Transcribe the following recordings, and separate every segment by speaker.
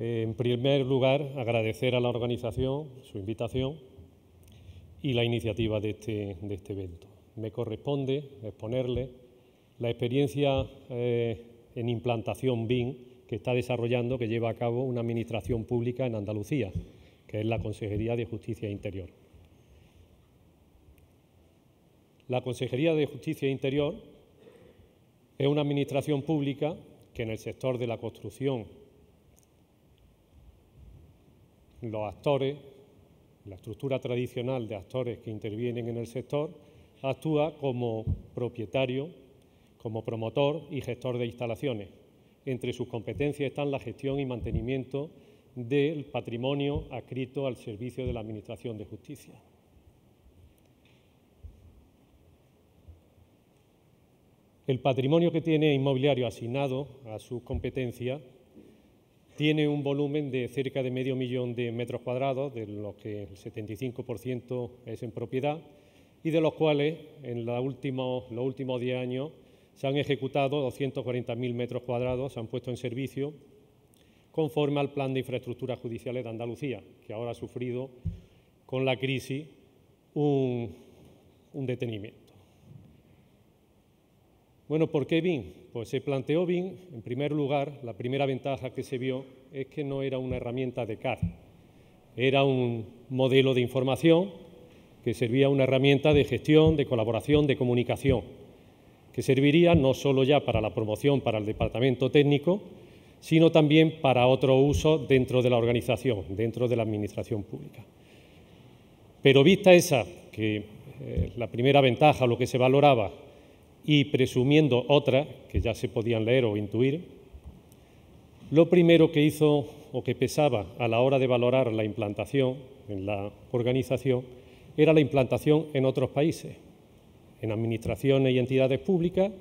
Speaker 1: En primer lugar, agradecer a la organización su invitación y la iniciativa de este evento. Me corresponde exponerle la experiencia en implantación BIM que está desarrollando, que lleva a cabo una administración pública en Andalucía, que es la Consejería de Justicia e Interior. La Consejería de Justicia e Interior es una administración pública que en el sector de la construcción, los actores, la estructura tradicional de actores que intervienen en el sector, actúa como propietario, como promotor y gestor de instalaciones. Entre sus competencias están la gestión y mantenimiento del patrimonio adscrito al servicio de la Administración de Justicia. El patrimonio que tiene inmobiliario asignado a sus competencias tiene un volumen de cerca de 500.000 de metros cuadrados, de los que el 75% es en propiedad y de los cuales en los últimos 10 años se han ejecutado 240.000 metros cuadrados, se han puesto en servicio conforme al Plan de Infraestructuras Judiciales de Andalucía, que ahora ha sufrido con la crisis un detenimiento. Bueno, ¿por qué BIM? Pues se planteó BIM, en primer lugar, la primera ventaja que se vio es que no era una herramienta de CAD, era un modelo de información que servía una herramienta de gestión, de colaboración, de comunicación, que serviría no solo ya para la promoción para el departamento técnico, sino también para otro uso dentro de la organización, dentro de la administración pública. Pero vista esa, que la primera ventaja, lo que se valoraba, y presumiendo otras, que ya se podían leer o intuir, lo primero que hizo o que pesaba a la hora de valorar la implantación en la organización era la implantación en otros países, en administraciones y entidades públicas,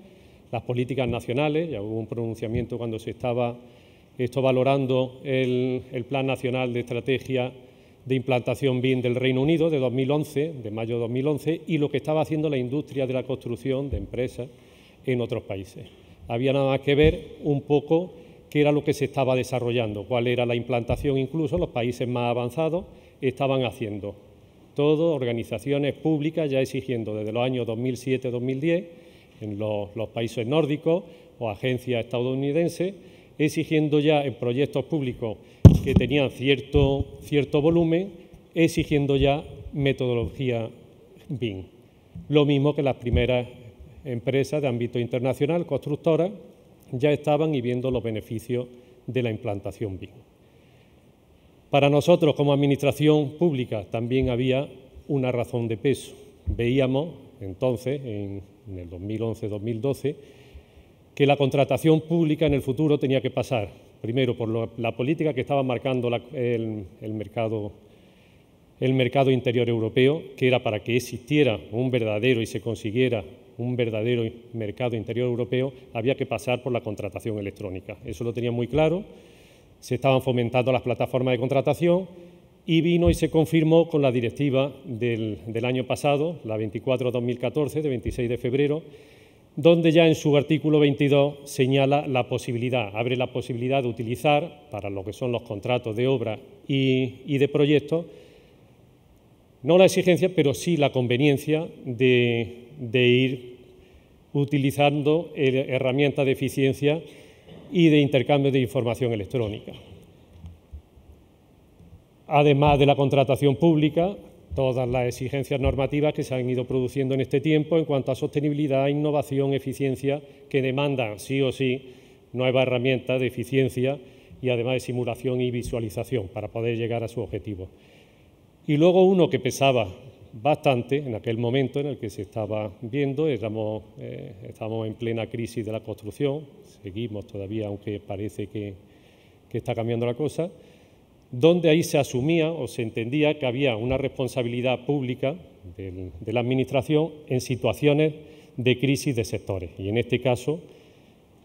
Speaker 1: las políticas nacionales. Ya hubo un pronunciamiento cuando se estaba valorando el Plan Nacional de Estrategia de Implantación BIM del Reino Unido de 2011, de mayo de 2011, y lo que estaba haciendo la industria de la construcción de empresas en otros países. Había nada más que ver un poco qué era lo que se estaba desarrollando, cuál era la implantación, incluso los países más avanzados estaban haciendo. Todo, organizaciones públicas ya exigiendo desde los años 2007-2010, en los países nórdicos o agencias estadounidenses, exigiendo ya en proyectos públicos que tenían cierto volumen, exigiendo ya metodología BIM. Lo mismo que las primeras empresas de ámbito internacional, constructoras, ya estaban y viendo los beneficios de la implantación BIM. Para nosotros, como administración pública, también había una razón de peso. Veíamos entonces, en el 2011-2012, que la contratación pública en el futuro tenía que pasar, primero, por la política que estaba marcando el mercado interior europeo, que era para que existiera un verdadero y se consiguiera un verdadero mercado interior europeo, había que pasar por la contratación electrónica. Eso lo tenía muy claro. Se estaban fomentando las plataformas de contratación y vino y se confirmó con la directiva del año pasado, la 24/2014, de 26 de febrero, donde ya en su artículo 22 señala la posibilidad, abre la posibilidad de utilizar para lo que son los contratos de obra y de proyectos, no la exigencia, pero sí la conveniencia de ir utilizando herramientas de eficiencia y de intercambio de información electrónica. Además de la contratación pública, todas las exigencias normativas que se han ido produciendo en este tiempo en cuanto a sostenibilidad, innovación, eficiencia, que demandan sí o sí nuevas herramientas de eficiencia y además de simulación y visualización para poder llegar a su objetivo. Y luego uno que pesaba bastante en aquel momento en el que se estaba viendo, estábamos en plena crisis de la construcción, seguimos todavía, aunque parece que está cambiando la cosa, donde ahí se asumía o se entendía que había una responsabilidad pública de la Administración en situaciones de crisis de sectores, y en este caso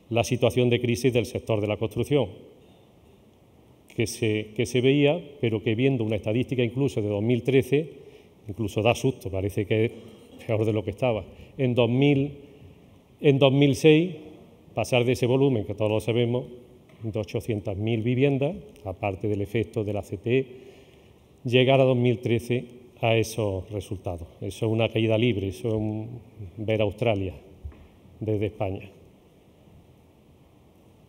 Speaker 1: la situación de crisis del sector de la construcción, que se veía, pero que viendo una estadística incluso de 2013, incluso da susto, parece que es peor de lo que estaba. En 2006, pasar de ese volumen, que todos lo sabemos, de 800.000 viviendas, aparte del efecto de la CTE, llegar a 2013 a esos resultados. Eso es una caída libre, eso es ver Australia desde España.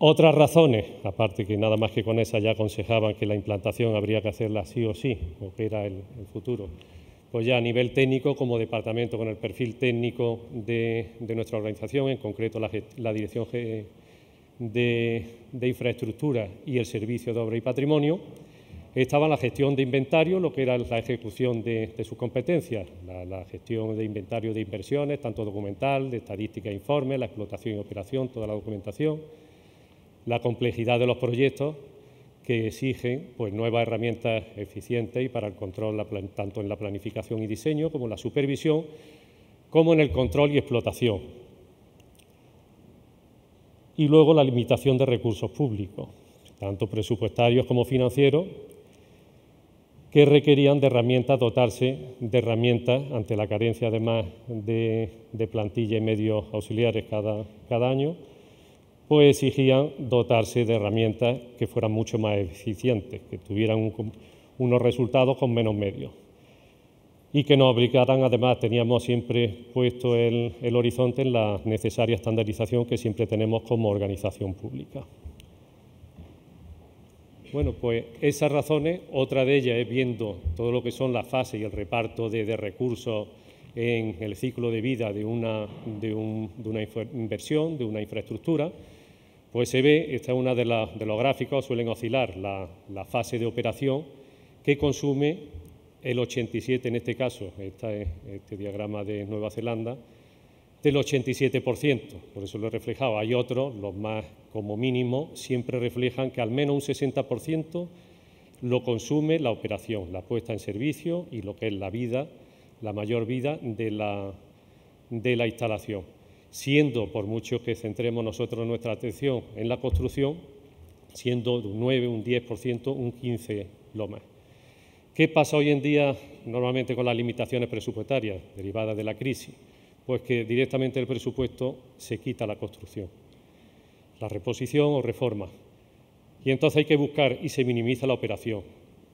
Speaker 1: Otras razones, aparte que nada más que con esas ya aconsejaban que la implantación habría que hacerla sí o sí, o que era el futuro, pues ya a nivel técnico, como departamento con el perfil técnico de nuestra organización, en concreto la Dirección de Infraestructura y el Servicio de Obra y Patrimonio, estaba la gestión de inventario, lo que era la ejecución de sus competencias, la gestión de inventario de inversiones, tanto documental, de estadística e informes, la explotación y operación, toda la documentación, la complejidad de los proyectos que exigen pues, nuevas herramientas eficientes y para el control, tanto en la planificación y diseño como en la supervisión, como en el control y explotación. Y luego la limitación de recursos públicos, tanto presupuestarios como financieros, que requerían de herramientas, dotarse de herramientas ante la carencia además de plantilla y medios auxiliares cada año, pues exigían dotarse de herramientas que fueran mucho más eficientes, que tuvieran unos resultados con menos medios y que nos obligaran, además, teníamos siempre puesto el horizonte en la necesaria estandarización que siempre tenemos como organización pública. Bueno, pues esas razones, otra de ellas es viendo todo lo que son las fases y el reparto de recursos en el ciclo de vida de una inversión, de una infraestructura, pues se ve, esta es una de los gráficos, suelen oscilar la fase de operación que consume el 87%, en este caso, este diagrama de Nueva Zelanda, del 87%, por eso lo he reflejado. Hay otros, los más como mínimo, siempre reflejan que al menos un 60% lo consume la operación, la puesta en servicio y lo que es la vida, la mayor vida de la instalación. Siendo, por mucho que centremos nosotros nuestra atención en la construcción, siendo de un 9, un 10%, un 15% lo más. ¿Qué pasa hoy en día normalmente con las limitaciones presupuestarias derivadas de la crisis? Pues que directamente del presupuesto se quita la construcción, la reposición o reforma. Y entonces hay que buscar y se minimiza la operación.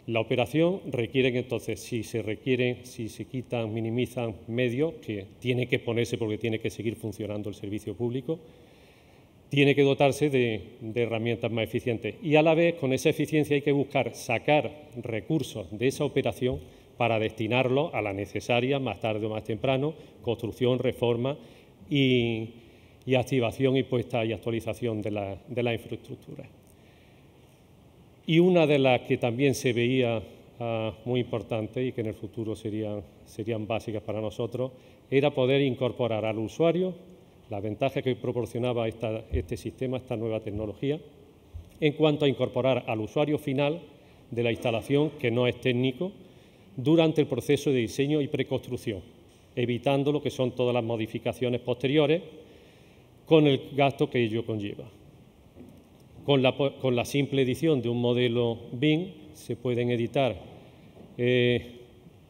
Speaker 1: La operación requiere que entonces, si se quitan, minimizan medios, que tiene que ponerse porque tiene que seguir funcionando el servicio público, tiene que dotarse de herramientas más eficientes. Y a la vez, con esa eficiencia hay que buscar sacar recursos de esa operación para destinarlos a la necesaria, más tarde o más temprano, construcción, reforma y activación y puesta y actualización de la infraestructura. Y una de las que también se veía muy importante y que en el futuro serían básicas para nosotros, era poder incorporar al usuario la ventaja que proporcionaba este sistema, esta nueva tecnología, en cuanto a incorporar al usuario final de la instalación, que no es técnico, durante el proceso de diseño y preconstrucción, evitando lo que son todas las modificaciones posteriores con el gasto que ello conlleva. Con la simple edición de un modelo BIM se pueden editar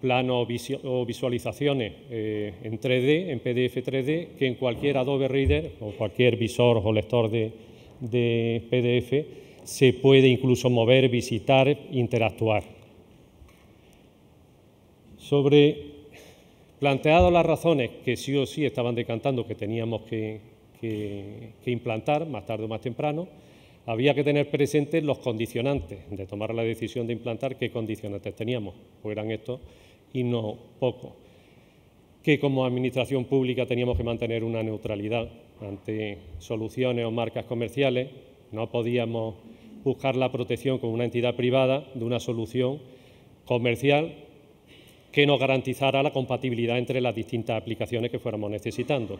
Speaker 1: planos o visualizaciones en 3D, en PDF 3D, que en cualquier Adobe Reader o cualquier visor o lector de PDF se puede incluso mover, visitar, interactuar. Planteadas las razones que sí o sí estaban decantando que teníamos que implantar, más tarde o más temprano, había que tener presentes los condicionantes de tomar la decisión de implantar, qué condicionantes teníamos, pues eran estos y no pocos. Que como administración pública teníamos que mantener una neutralidad ante soluciones o marcas comerciales, no podíamos buscar la protección como una entidad privada de una solución comercial que nos garantizara la compatibilidad entre las distintas aplicaciones que fuéramos necesitando,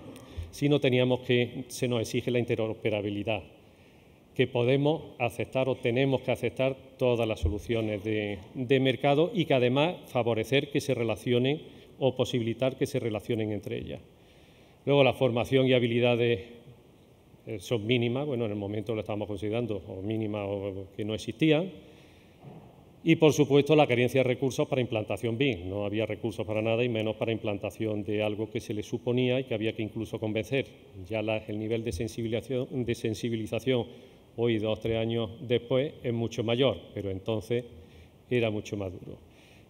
Speaker 1: sino se nos exige la interoperabilidad, que podemos aceptar o tenemos que aceptar todas las soluciones de mercado y que además favorecer que se relacionen o posibilitar que se relacionen entre ellas. Luego, la formación y habilidades son mínimas, bueno, en el momento lo estábamos considerando, o mínimas o que no existían. Y, por supuesto, la carencia de recursos para implantación BIM. No había recursos para nada y menos para implantación de algo que se le suponía y que había que incluso convencer. Ya el nivel de sensibilización Hoy, 2 o 3 años después, es mucho mayor, pero entonces era mucho más duro.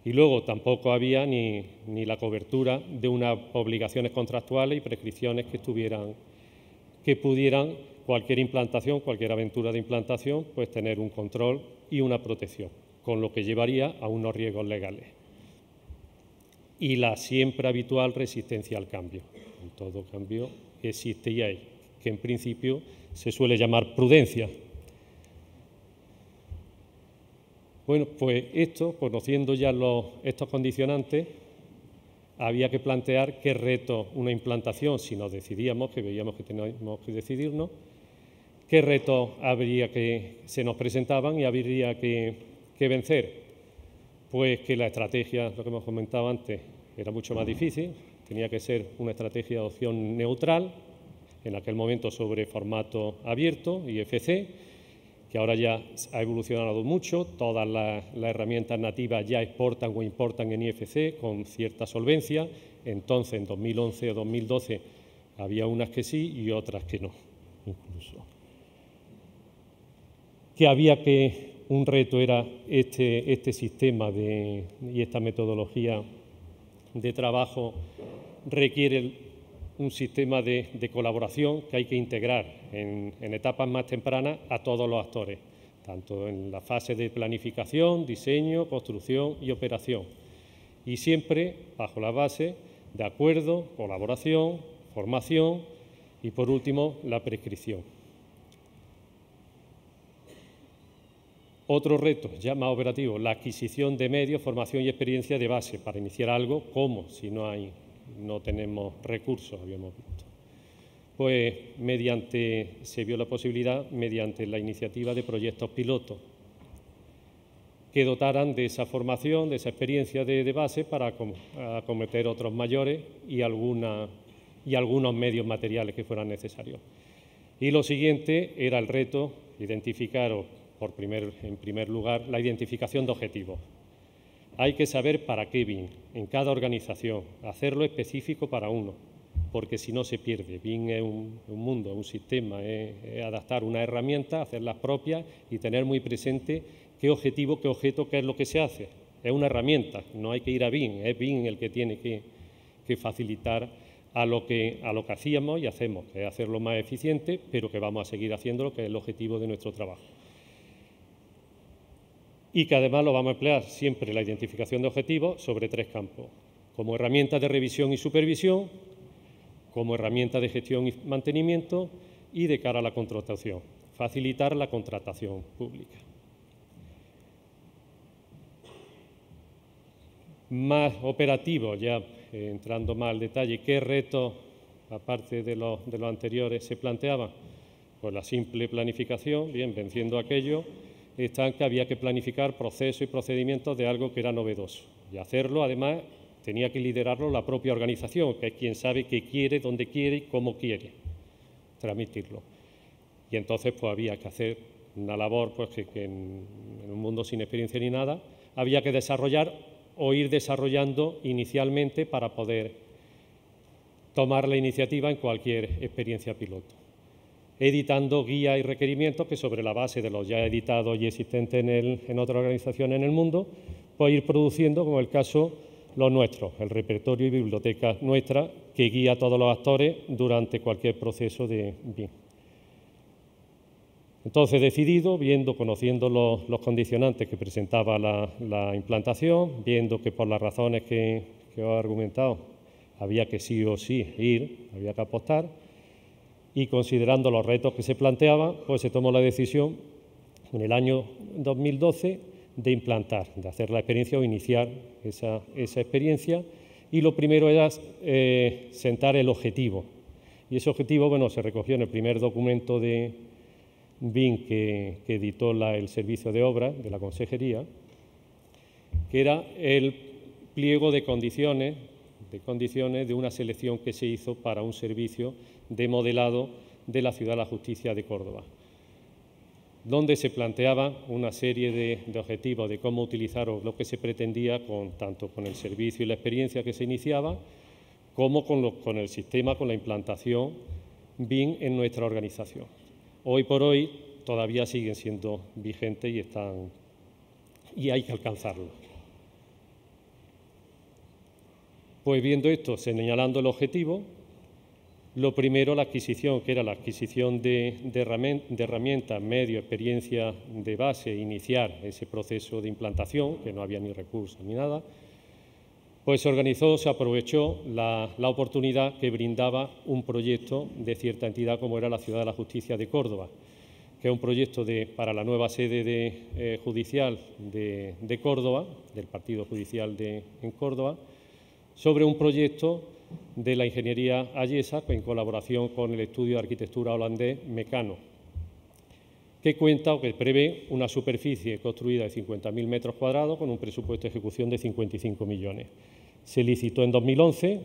Speaker 1: Y luego tampoco había ni la cobertura de unas obligaciones contractuales y prescripciones que pudieran cualquier implantación, cualquier aventura de implantación, pues tener un control y una protección, con lo que llevaría a unos riesgos legales. Y la siempre habitual resistencia al cambio. En todo cambio existe y hay, que en principio se suele llamar prudencia. Bueno, pues conociendo ya estos condicionantes, había que plantear qué retos una implantación, si nos decidíamos, que veíamos que teníamos que decidirnos, qué retos se nos presentaban y habría que vencer. Pues que la estrategia, lo que hemos comentado antes, era mucho más difícil, tenía que ser una estrategia de opción neutral, en aquel momento sobre formato abierto, IFC, que ahora ya ha evolucionado mucho, todas las herramientas nativas ya exportan o importan en IFC con cierta solvencia. Entonces, en 2011 o 2012 había unas que sí y otras que no, incluso. Un reto era este sistema y esta metodología de trabajo requiere un sistema de colaboración que hay que integrar en etapas más tempranas a todos los actores, tanto en la fase de planificación, diseño, construcción y operación. Y siempre bajo la base de acuerdo, colaboración, formación y, por último, la prescripción. Otro reto, ya más operativo, la adquisición de medios, formación y experiencia de base para iniciar algo. ¿Cómo? Si no tenemos recursos, habíamos visto. Pues se vio la posibilidad mediante la iniciativa de proyectos pilotos que dotaran de esa formación, de esa experiencia de base para acometer otros mayores y algunos medios materiales que fueran necesarios. Y lo siguiente era el reto, identificar, en primer lugar, la identificación de objetivos. Hay que saber para qué BIM en cada organización, hacerlo específico para uno, porque si no se pierde. BIM es un mundo, un sistema, es adaptar una herramienta, hacerlas propias y tener muy presente qué objetivo, qué objeto, qué es lo que se hace. Es una herramienta, no hay que ir a BIM, es BIM el que tiene que facilitar a lo que hacíamos y hacemos, que es hacerlo más eficiente, pero que vamos a seguir haciéndolo, que es el objetivo de nuestro trabajo. Y que además lo vamos a emplear siempre la identificación de objetivos sobre 3 campos, como herramienta de revisión y supervisión, como herramienta de gestión y mantenimiento y de cara a la contratación, facilitar la contratación pública. Más operativo, ya entrando más al detalle, ¿qué retos, aparte de los anteriores, se planteaban? Pues la simple planificación, bien, venciendo aquello, está en que había que planificar procesos y procedimientos de algo que era novedoso. Y hacerlo, además, tenía que liderarlo la propia organización, que es quien sabe qué quiere, dónde quiere y cómo quiere transmitirlo. Y entonces pues había que hacer una labor pues, que en un mundo sin experiencia ni nada, había que desarrollar o ir desarrollando inicialmente para poder tomar la iniciativa en cualquier experiencia piloto, editando guías y requerimientos que sobre la base de los ya editados y existentes en otras organizaciones en el mundo, pues ir produciendo, como el caso, los nuestros, el repertorio y biblioteca nuestra que guía a todos los actores durante cualquier proceso de BIM. Entonces, decidido, conociendo los condicionantes que presentaba la implantación, viendo que por las razones que os he argumentado había que sí o sí había que apostar, y considerando los retos que se planteaban, pues se tomó la decisión en el año 2012 de implantar, de hacer la experiencia o iniciar esa experiencia. Y lo primero era sentar el objetivo. Y ese objetivo, bueno, se recogió en el primer documento de BIM que editó el Servicio de Obras de la Consejería, que era el pliego de condiciones de una selección que se hizo para un servicio de modelado de la Ciudad de la Justicia de Córdoba, donde se planteaba una serie de objetivos de cómo utilizar o lo que se pretendía tanto con el servicio y la experiencia que se iniciaba, como con el sistema, con la implantación BIM en nuestra organización. Hoy por hoy todavía siguen siendo vigentes y hay que alcanzarlos. Pues viendo esto, señalando el objetivo, lo primero, la adquisición, que era la adquisición de herramientas, medios, experiencia de base, iniciar ese proceso de implantación, que no había ni recursos ni nada, pues se organizó, se aprovechó la oportunidad que brindaba un proyecto de cierta entidad como era la Ciudad de la Justicia de Córdoba, que es un proyecto para la nueva sede judicial de Córdoba, del Partido Judicial en Córdoba, sobre un proyecto de la ingeniería Ayesa en colaboración con el estudio de arquitectura holandés Mecano, que cuenta o que prevé una superficie construida de 50.000 metros cuadrados con un presupuesto de ejecución de 55 millones. Se licitó en 2011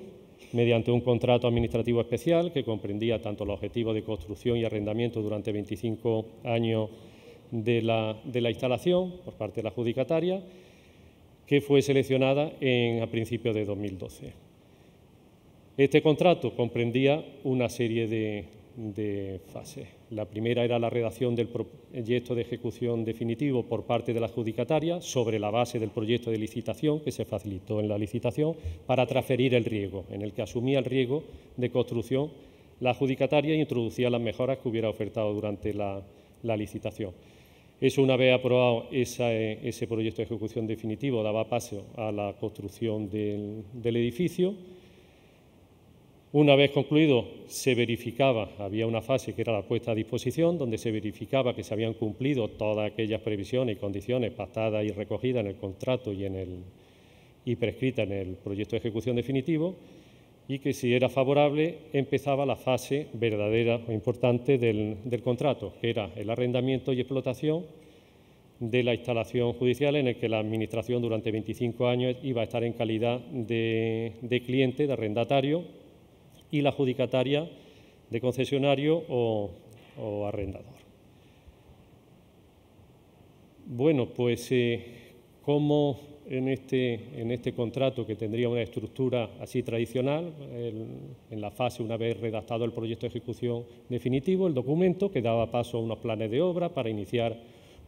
Speaker 1: mediante un contrato administrativo especial que comprendía tanto los objetivos de construcción y arrendamiento durante 25 años de la instalación por parte de la adjudicataria, que fue seleccionada a principios de 2012. Este contrato comprendía una serie de fases. La primera era la redacción del proyecto de ejecución definitivo por parte de la adjudicataria sobre la base del proyecto de licitación que se facilitó en la licitación para transferir el riesgo, en el que asumía el riesgo de construcción la adjudicataria e introducía las mejoras que hubiera ofertado durante la licitación. Eso, una vez aprobado ese proyecto de ejecución definitivo, daba paso a la construcción del edificio. Una vez concluido, se verificaba, había una fase que era la puesta a disposición, donde se verificaba que se habían cumplido todas aquellas previsiones y condiciones pactadas y recogidas en el contrato y prescritas en el proyecto de ejecución definitivo, y que si era favorable empezaba la fase verdadera o importante del contrato, que era el arrendamiento y explotación de la instalación judicial, en el que la Administración durante 25 años iba a estar en calidad de cliente, de arrendatario, y la adjudicataria de concesionario o arrendador. Bueno, pues como en este contrato, que tendría una estructura así tradicional, en la fase, una vez redactado el proyecto de ejecución definitivo, el documento que daba paso a unos planes de obra para iniciar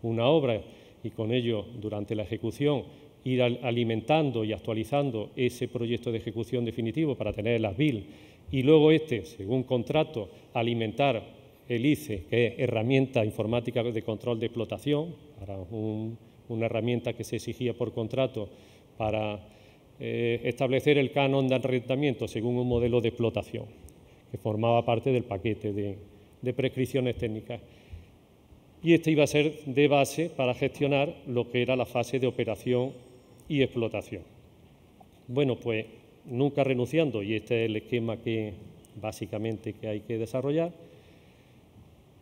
Speaker 1: una obra y con ello, durante la ejecución, ir alimentando y actualizando ese proyecto de ejecución definitivo para tener las BIL y luego según contrato, alimentar el ICE, que es herramienta informática de control de explotación, para una herramienta que se exigía por contrato para establecer el canon de arrendamiento según un modelo de explotación, que formaba parte del paquete de prescripciones técnicas. Y iba a ser de base para gestionar lo que era la fase de operación y explotación. Bueno, pues nunca renunciando, y este es el esquema que básicamente que hay que desarrollar,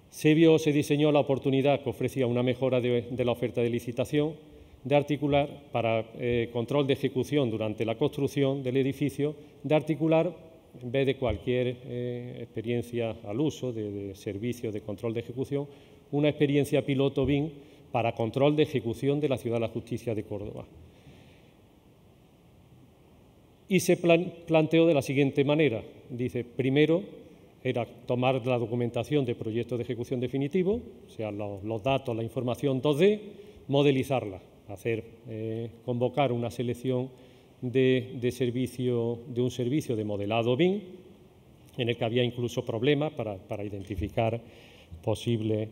Speaker 1: se diseñó la oportunidad que ofrecía una mejora de la oferta de licitación de articular para control de ejecución durante la construcción del edificio, de articular, en vez de cualquier experiencia al uso de servicio de control de ejecución, una experiencia piloto BIM para control de ejecución de la Ciudad de la Justicia de Córdoba. Y se planteó de la siguiente manera. Dice, primero era tomar la documentación de proyecto de ejecución definitivo, o sea, los datos, la información 2D, modelizarla, convocar una selección de un servicio de modelado BIM, en el que había incluso problemas para identificar posibles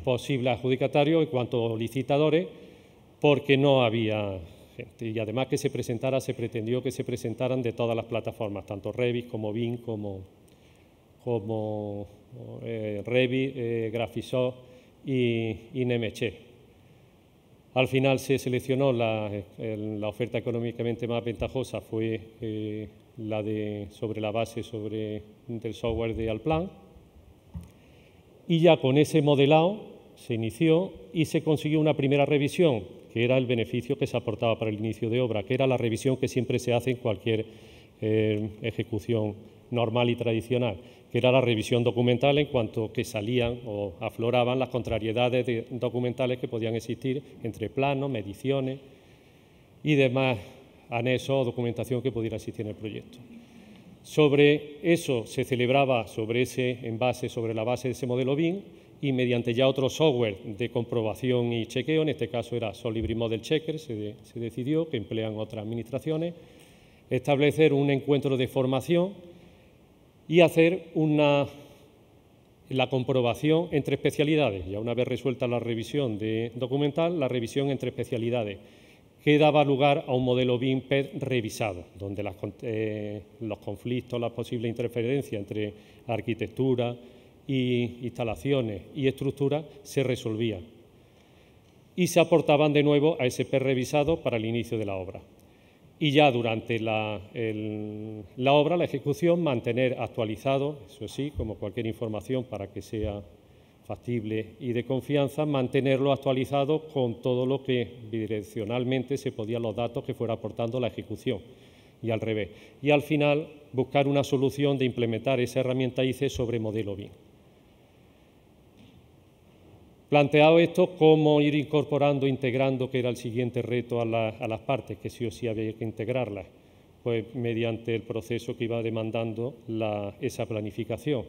Speaker 1: adjudicatarios en cuanto a licitadores, porque no había gente. Y además que se pretendió que se presentaran de todas las plataformas, tanto Revit como BIM, como Revit, Graphisoft y Nemetschek. Al final se seleccionó la oferta económicamente más ventajosa, fue sobre la base del software de Allplan, y ya con ese modelado se inició y se consiguió una primera revisión, que era el beneficio que se aportaba para el inicio de obra, que era la revisión que siempre se hace en cualquier ejecución normal y tradicional, que era la revisión documental en cuanto que salían o afloraban las contrariedades documentales que podían existir entre planos, mediciones y demás anexos o documentación que pudiera existir en el proyecto. Sobre eso se celebraba sobre la base de ese modelo BIM, y mediante ya otro software de comprobación y chequeo, en este caso era Solibri Model Checker, se decidió, que emplean otras administraciones, establecer un encuentro de formación y hacer la comprobación entre especialidades. Ya una vez resuelta la revisión documental, la revisión entre especialidades, que daba lugar a un modelo BIM-PED revisado, donde los conflictos, las posibles interferencias entre arquitectura y instalaciones y estructuras se resolvían y se aportaban de nuevo a ese PED revisado para el inicio de la obra. Y ya durante la obra, la ejecución, mantener actualizado, eso sí, como cualquier información para que sea factible y de confianza, mantenerlo actualizado con todo lo que bidireccionalmente se podían los datos que fuera aportando la ejecución y al revés. Y al final buscar una solución de implementar esa herramienta ICE sobre modelo BIM. Planteado esto, cómo ir incorporando, integrando, que era el siguiente reto a las partes, que sí o sí había que integrarlas, pues mediante el proceso que iba demandando esa planificación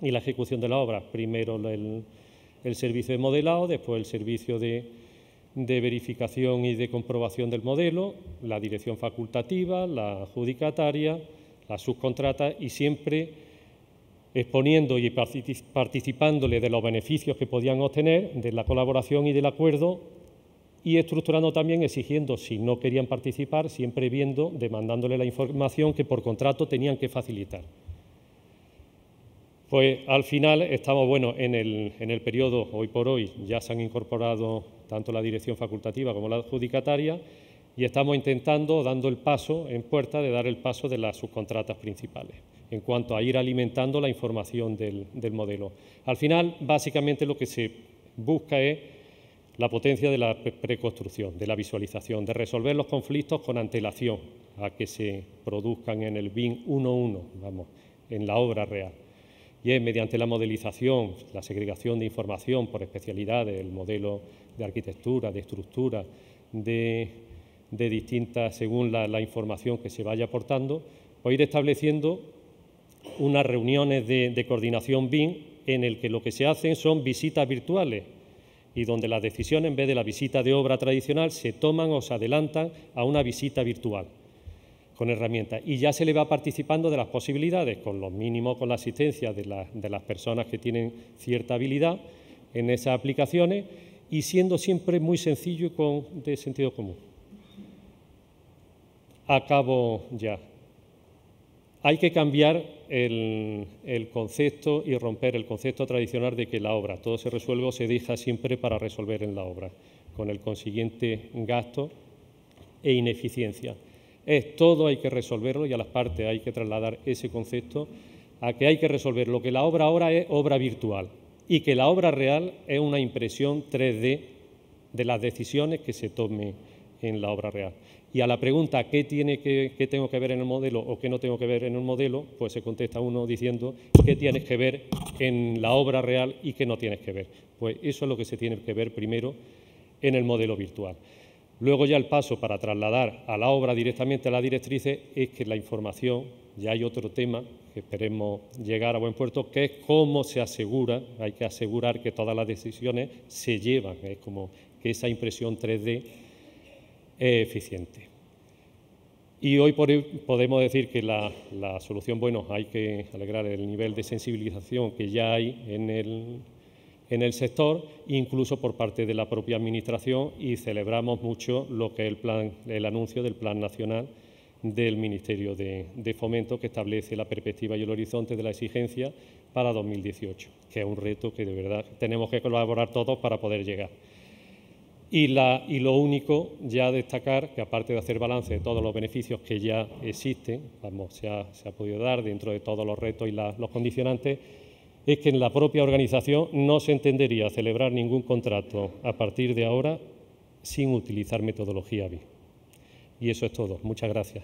Speaker 1: y la ejecución de la obra. Primero el servicio de modelado, después el servicio de verificación y de comprobación del modelo, la dirección facultativa, la adjudicataria, la subcontrata y siempre exponiendo y participándole de los beneficios que podían obtener, de la colaboración y del acuerdo, y estructurando también, exigiendo, si no querían participar, siempre viendo, demandándole la información que por contrato tenían que facilitar. Pues al final estamos, bueno, en el periodo, hoy por hoy, ya se han incorporado tanto la dirección facultativa como la adjudicataria y estamos intentando, dando el paso en puerta, de dar el paso de las subcontratas principales, en cuanto a ir alimentando la información del modelo. Al final, básicamente lo que se busca es la potencia de la preconstrucción, de la visualización, de resolver los conflictos con antelación a que se produzcan en el BIM 1.1, vamos, en la obra real. Y es mediante la modelización, la segregación de información por especialidades, el modelo de arquitectura, de estructura, de distintas, según la información que se vaya aportando, pues ir estableciendo unas reuniones de coordinación BIM en el que lo que se hacen son visitas virtuales y donde las decisiones, en vez de la visita de obra tradicional, se toman o se adelantan a una visita virtual con herramientas. Y ya se le va participando de las posibilidades, con los mínimos, con la asistencia de las personas que tienen cierta habilidad en esas aplicaciones y siendo siempre muy sencillo y de sentido común. Acabo ya. Hay que cambiar el concepto y romper el concepto tradicional de que la obra todo se resuelve o se deja siempre para resolver en la obra, con el consiguiente gasto e ineficiencia. Todo hay que resolverlo y a las partes hay que trasladar ese concepto a que hay que resolver lo que la obra ahora es obra virtual y que la obra real es una impresión 3D de las decisiones que se tomen en la obra real. Y a la pregunta ¿qué tengo que ver en el modelo o qué no tengo que ver en el modelo? Pues se contesta uno diciendo qué tienes que ver en la obra real y qué no tienes que ver. Pues eso es lo que se tiene que ver primero en el modelo virtual. Luego ya el paso para trasladar a la obra directamente a las directrices es que la información, ya hay otro tema que esperemos llegar a buen puerto, que es cómo se asegura, hay que asegurar que todas las decisiones se llevan, es como que esa impresión 3D es eficiente. Y hoy por hoy podemos decir que la solución, bueno, hay que alegrar el nivel de sensibilización que ya hay en el sector, incluso por parte de la propia Administración, y celebramos mucho lo que es el anuncio del Plan Nacional del Ministerio de Fomento, que establece la perspectiva y el horizonte de la exigencia para 2018, que es un reto que de verdad tenemos que colaborar todos para poder llegar. Y lo único ya destacar, que aparte de hacer balance de todos los beneficios que ya existen, se ha podido dar dentro de todos los retos y los condicionantes, es que en la propia organización no se entendería celebrar ningún contrato a partir de ahora sin utilizar metodología BIM. Y eso es todo. Muchas gracias.